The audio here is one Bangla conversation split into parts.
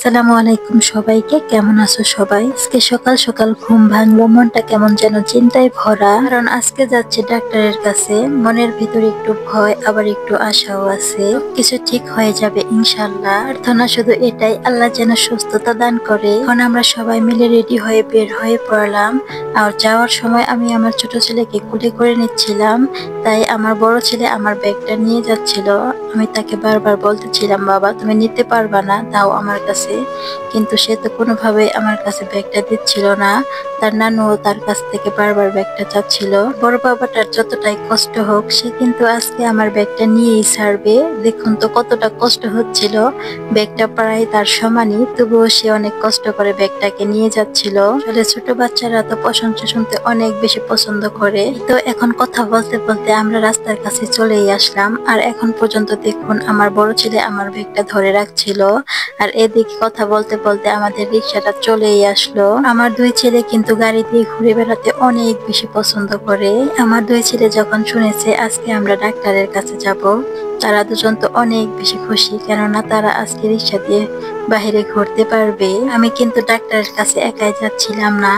আসসালামু আলাইকুম সবাইকে। কেমন আছো সবাই? আজকে সকাল সকাল ঘুম ভাঙলো, মনটা কেমন যেন চিন্তায় ভরা। কারণ আজকে যাচ্ছি ডাক্তারের কাছে। মনের ভিতরে একটু ভয় আবার একটু আশাও আছে, কিছু ঠিক হয়ে যাবে ইনশাল্লাহ। প্রার্থনা শুধু এটাই, আল্লাহ যেন সুস্থতা দান করে। এখন আমরা সবাই মিলে রেডি হয়ে বের হয়ে পড়লাম। আর যাওয়ার সময় আমি আমার ছোট ছেলেকে কোলে করে নিচ্ছিলাম, তাই আমার বড় ছেলে আমার ব্যাগটা নিয়ে যাচ্ছিল। আমি তাকে বারবার বলতেছিলাম, বাবা তুমি নিতে পারবা না, দাও আমার কাছে। কিন্তু সে তো কোনোভাবেই আমার কাছে ব্যাগটা দিচ্ছিল না। তার নানুও তার কাছ থেকে বারবার ব্যাগটা চাচ্ছিল। বড় বাবাটার যতটাই কষ্ট হোক, সে কিন্তু আজকে আমার ব্যাগটা নিয়েই ছাড়বে। দেখুন তো কতটা কষ্ট হচ্ছিল, ব্যাগটা প্রায় তার সমানই, তবুও সে অনেক কষ্ট করে ব্যাগটাকে নিয়ে যাচ্ছিল। আসলে ছোট বাচ্চারা তো প্রশংসা শুনতে অনেক বেশি পছন্দ করে। তো এখন কথা বলতে বলতে আমরা রাস্তার কাছে চলেই আসলাম। আর এখন পর্যন্ত দেখুন আমার বড় ছেলে আমার ব্যাগটা ধরে রাখছিল, আর এদিকে কথা বলতে বলতে আমাদের রিক্সাটা চলেই আসলো। আমার দুই ছেলে কিন্তু গাড়ি দিয়ে ঘুরে বেড়াতে অনেক বেশি পছন্দ করে। আমার দুই ছেলে যখন শুনেছে আজকে আমরা ডাক্তারের কাছে যাব, তারা দুজন তো অনেক বেশি খুশি, কেননা তারা আজকে রিক্সা দিয়ে বাহিরে ঘুরতে পারবে। আমি কিন্তু ডাক্তারের কাছে একাই যাচ্ছিলাম না,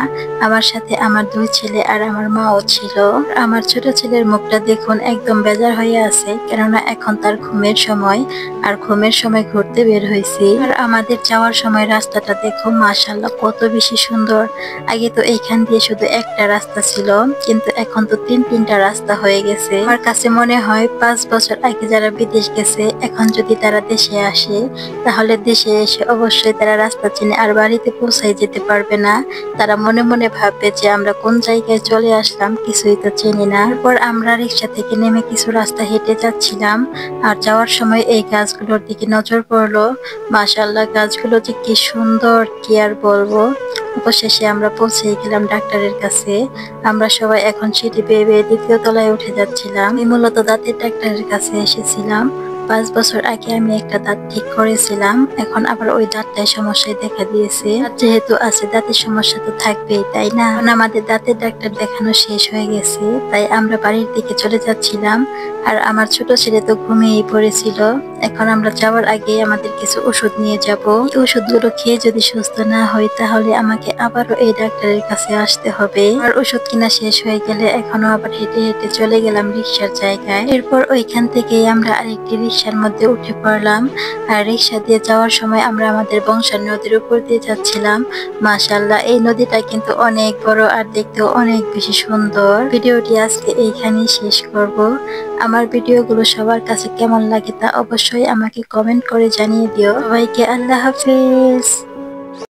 আমার সাথে আমার দুই ছেলে আর আমার মাও ছিল। আমার ছোট ছেলের মুখটা দেখুন একদম বেজার হয়ে আছে, কেননা এখন তার ঘুমের সময়, আর ঘুমের সময় ঘুরতে বের হয়েছি। আর আমাদের যাওয়ার সময় রাস্তাটা দেখো মাশাআল্লাহ কত বেশি সুন্দর। আগে তো এইখান দিয়ে শুধু একটা রাস্তা ছিল, কিন্তু এখন তো তিনটা রাস্তা হয়ে গেছে। আমার কাছে মনে হয় 5 বছর আগে যারা বিদেশ গেছে, এখন যদি তারা দেশে আসে, তাহলে দেশে এসে অবশ্যই তারা রাস্তা চিনে আর বাড়িতে পৌঁছায় যেতে পারবে না। তারা মনে মনে ভাববে যে আমরা কোন জায়গায় চলে আসলাম, কিছুই তো চিনি না। তারপর আমরা রিক্সা থেকে নেমে কিছু রাস্তা হেঁটে যাচ্ছিলাম, আর যাওয়ার সময় এই গাছগুলোর দিকে নজর পড়লো। মাশাআল্লাহ গাছগুলো যে কি সুন্দর, কি আর বলবো। অবশেষে আমরা পৌঁছে গেলাম ডাক্তারের কাছে। আমরা সবাই এখন সিঁড়ি বেয়ে বেয়ে 2য় তলায় উঠে যাচ্ছিলাম। আমি মূলত দাঁতের ডাক্তারের কাছে এসেছিলাম। 5 বছর আগে আমি একটা দাঁত ঠিক করেছিলাম, এখন আবার ওই দাঁতটায় সমস্যায় দেখা দিয়েছে। দাঁত যেহেতু আছে, দাঁতের সমস্যা তো থাকবেই, তাই না? এখন আমাদের দাঁতের ডাক্তার দেখানো শেষ হয়ে গেছে, তাই আমরা বাড়ির দিকে চলে যাচ্ছিলাম। আর আমার ছোট ছেলে তো ঘুমিয়েই পড়েছিল। এখন আমরা যাওয়ার আগে আমাদের কিছু ওষুধ নিয়ে যাব। এই ওষুধগুলো খেয়ে যদি সুস্থ না হই, তাহলে আমাকে আবারও এই ডাক্তারের কাছে আসতে হবে। আর ওষুধ কিনা শেষ হয়ে গেলে এখনো আবার হেঁটে হেঁটে চলে গেলাম রিক্সার জায়গায়। এরপর ওইখান থেকেই আমরা আরেকটি রিক্সার মধ্যে উঠে পড়লাম। আর রিক্সা দিয়ে যাওয়ার সময় আমরা আমাদের বংশার নদীর উপর দিয়ে যাচ্ছিলাম। মাশাআল্লাহ এই নদীটা কিন্তু অনেক বড় আর দেখতেও অনেক বেশি সুন্দর। ভিডিওটি আজকে এইখানেই শেষ করব। আমার ভিডিওগুলো সবার কাছে কেমন লাগে তা অবশ্যই আমাকে কমেন্ট করে জানিয়ে দিও। সবাইকে আল্লাহ হাফেজ।